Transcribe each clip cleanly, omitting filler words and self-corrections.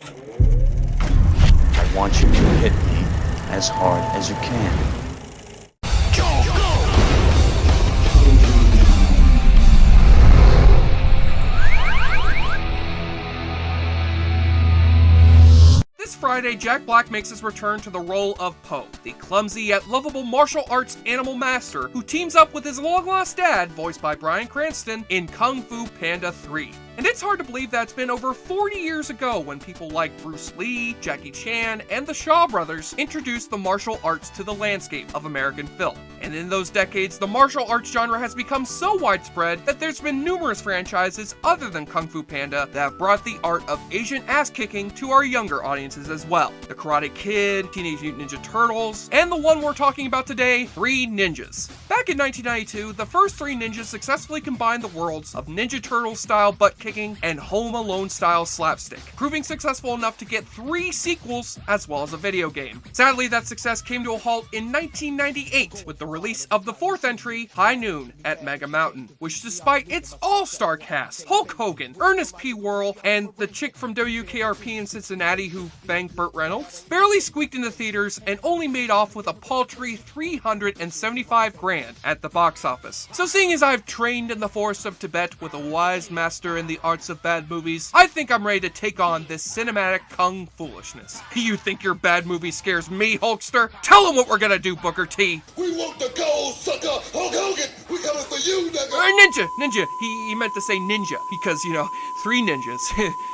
I want you to hit me as hard as you can. This Friday, Jack Black makes his return to the role of Po, the clumsy yet lovable martial arts animal master who teams up with his long-lost dad, voiced by Bryan Cranston, in Kung Fu Panda 3. And it's hard to believe that's been over 40 years ago when people like Bruce Lee, Jackie Chan, and the Shaw brothers introduced the martial arts to the landscape of American film. And in those decades, the martial arts genre has become so widespread that there's been numerous franchises other than Kung Fu Panda that have brought the art of Asian ass-kicking to our younger audiences as well. The Karate Kid, Teenage Mutant Ninja Turtles, and the one we're talking about today, Three Ninjas. Back in 1992, the first Three Ninjas successfully combined the worlds of Ninja Turtles-style butt-kicking and Home Alone-style slapstick, proving successful enough to get 3 sequels as well as a video game. Sadly, that success came to a halt in 1998 with the release of the 4th entry, High Noon at Mega Mountain, which despite its all-star cast, Hulk Hogan, Ernest P. Worrell, and the chick from WKRP in Cincinnati who banged Burt Reynolds, barely squeaked into theaters and only made off with a paltry $375,000 at the box office. So seeing as I've trained in the forest of Tibet with a wise master in the arts of bad movies, I think I'm ready to take on this cinematic kung foolishness. You think your bad movie scares me, Hulkster? Tell them what we're gonna do, Booker T. We want the gold, sucker! Hulk Hogan! We coming for you, nigga! Ninja! He meant to say ninja, because, you know, 3 ninjas.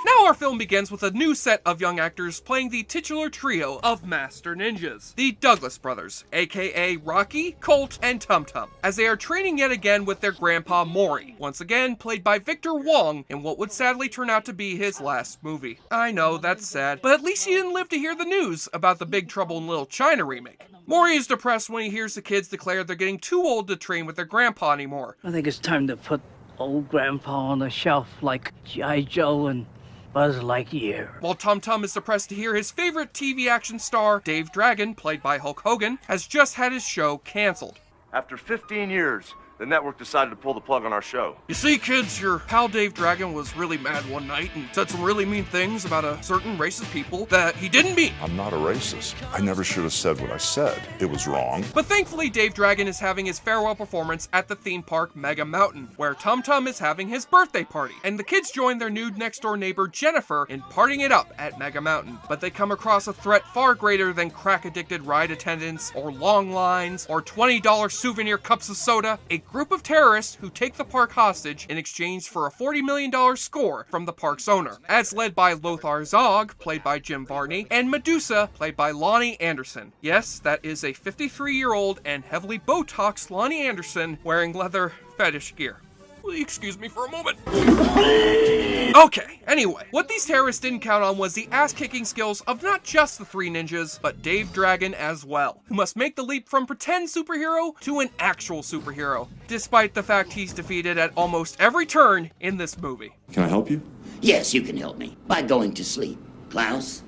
Now our film begins with a new set of young actors playing the titular trio of master ninjas, the Douglas brothers, aka Rocky, Colt, and Tum Tum, as they are training yet again with their grandpa Maury, once again played by Victor Wong in what would sadly turn out to be his last movie. I know, that's sad, but at least he didn't live to hear the news about the Big Trouble in Little China remake. Maury is depressed when he hears the kids declare they're getting too old to train with their grandpa anymore. I think it's time to put old grandpa on the shelf like G.I. Joe and Buzz Lightyear. While Tum Tum is depressed to hear his favorite TV action star, Dave Dragon, played by Hulk Hogan, has just had his show canceled. After 15 years, the network decided to pull the plug on our show. You see, kids, your pal Dave Dragon was really mad one night and said some really mean things about a certain race of people that he didn't mean. I'm not a racist. I never should have said what I said. It was wrong. But thankfully, Dave Dragon is having his farewell performance at the theme park Mega Mountain, where Tum Tum is having his birthday party, and the kids join their nude next-door neighbor Jennifer in partying it up at Mega Mountain. But they come across a threat far greater than crack-addicted ride attendants, or long lines, or $20 souvenir cups of soda. A group of terrorists who take the park hostage in exchange for a $40 million score from the park's owner, as led by Lothar Zog, played by Jim Varney, and Medusa, played by Lonnie Anderson. Yes, that is a 53-year-old and heavily Botoxed Lonnie Anderson wearing leather fetish gear. Excuse me for a moment. Okay, anyway, what these terrorists didn't count on was the ass-kicking skills of not just the 3 ninjas, but Dave Dragon as well, who must make the leap from pretend superhero to an actual superhero, despite the fact he's defeated at almost every turn in this movie. Can I help you? Yes, you can help me by going to sleep. Klaus?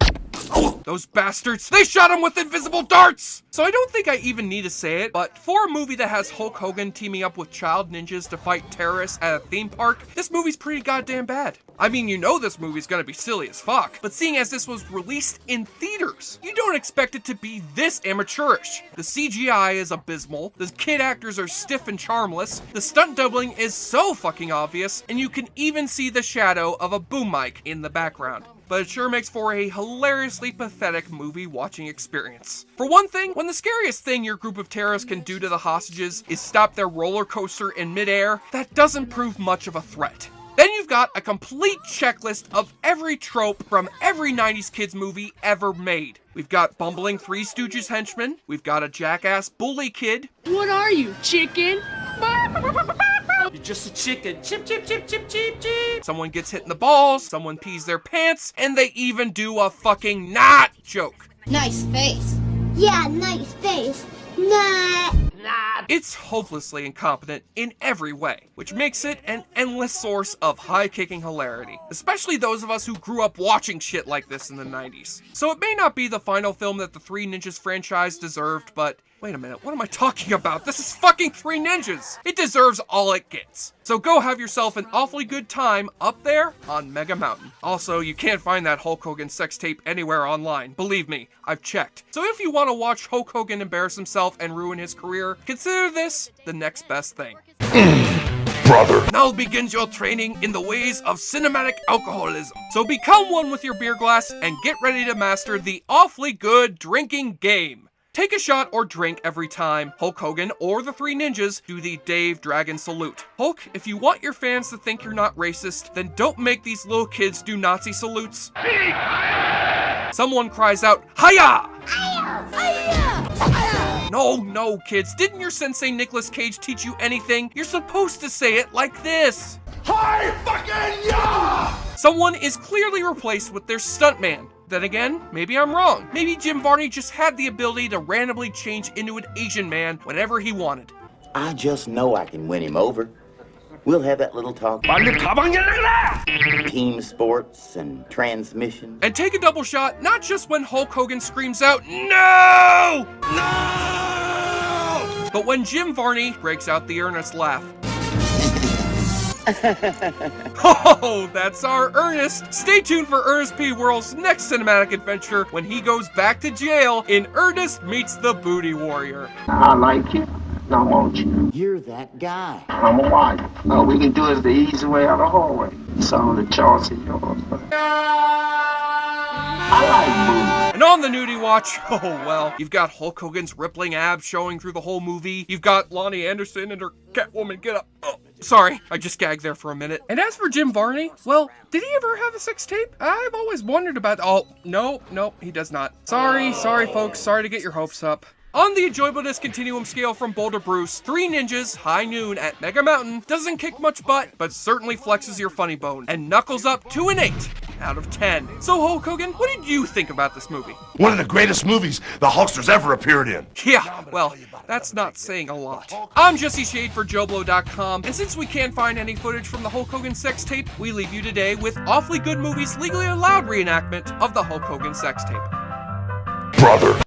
Those bastards, they shot him with invisible darts! So I don't think I even need to say it, but for a movie that has Hulk Hogan teaming up with child ninjas to fight terrorists at a theme park, this movie's pretty goddamn bad. I mean, you know this movie's gonna be silly as fuck, but seeing as this was released in theaters, you don't expect it to be this amateurish. The CGI is abysmal, the kid actors are stiff and charmless, the stunt doubling is so fucking obvious, and you can even see the shadow of a boom mic in the background. But it sure makes for a hilariously pathetic movie watching experience. For one thing, when the scariest thing your group of terrorists can do to the hostages is stop their roller coaster in midair, that doesn't prove much of a threat. Then you've got a complete checklist of every trope from every 90s kids movie ever made. We've got bumbling Three Stooges henchmen, we've got a jackass bully kid. What are you, chicken? You're just a chicken. Chip, chip, chip, chip, chip, chip. Someone gets hit in the balls, someone pees their pants, and they even do a fucking not joke. Nice face. Yeah, nice face. Nah. It's hopelessly incompetent in every way, which makes it an endless source of high-kicking hilarity, especially those of us who grew up watching shit like this in the 90s. So it may not be the final film that the Three Ninjas franchise deserved, but Wait a minute, what am I talking about? This is fucking Three Ninjas! It deserves all it gets. So go have yourself an awfully good time up there on Mega Mountain. Also, you can't find that Hulk Hogan sex tape anywhere online. Believe me, I've checked. So if you want to watch Hulk Hogan embarrass himself and ruin his career, consider this the next best thing. Brother. Now begins your training in the ways of cinematic alcoholism. So become one with your beer glass and get ready to master the awfully good drinking game. Take a shot or drink every time Hulk Hogan or the Three Ninjas do the Dave Dragon salute. Hulk, if you want your fans to think you're not racist, then don't make these little kids do Nazi salutes. Someone cries out, "Hiya!" No, kids. Didn't your sensei Nicolas Cage teach you anything? You're supposed to say it like this. Hi, fucking yeah! Someone is clearly replaced with their stuntman. Then again, maybe I'm wrong. Maybe Jim Varney just had the ability to randomly change into an Asian man whenever he wanted. I just know I can win him over. We'll have that little talk. Team sports and transmission. And take a double shot, not just when Hulk Hogan screams out, "No! No!" But when Jim Varney breaks out the earnest laugh. Oh, that's our Ernest. Stay tuned for Ernest P. Worrell's next cinematic adventure when he goes back to jail in Ernest Meets the Booty Warrior. I like you. I want you. You're that guy. I'm a wife. All we can do is the easy way out of the hallway. It's all the choice of yours. I like movies. And on the nudie watch, oh well, you've got Hulk Hogan's rippling abs showing through the whole movie. You've got Lonnie Anderson and her Catwoman get up. Oh, sorry, I just gagged there for a minute. And as for Jim Varney, well, did he ever have a sex tape? I've always wondered about. Oh, no, he does not. Sorry, folks. Sorry to get your hopes up. On the enjoyableness continuum scale from Boulder Bruce, Three Ninjas High Noon at Mega Mountain doesn't kick much butt, but certainly flexes your funny bone, and knuckles up to an 8 out of 10. So Hulk Hogan, what did you think about this movie? One of the greatest movies the Hulkster's ever appeared in. Yeah, well, that's not saying a lot. I'm Jesse Shade for JoBlo.com, and since we can't find any footage from the Hulk Hogan sex tape, we leave you today with Awfully Good Movies Legally Allowed reenactment of the Hulk Hogan sex tape. Brother.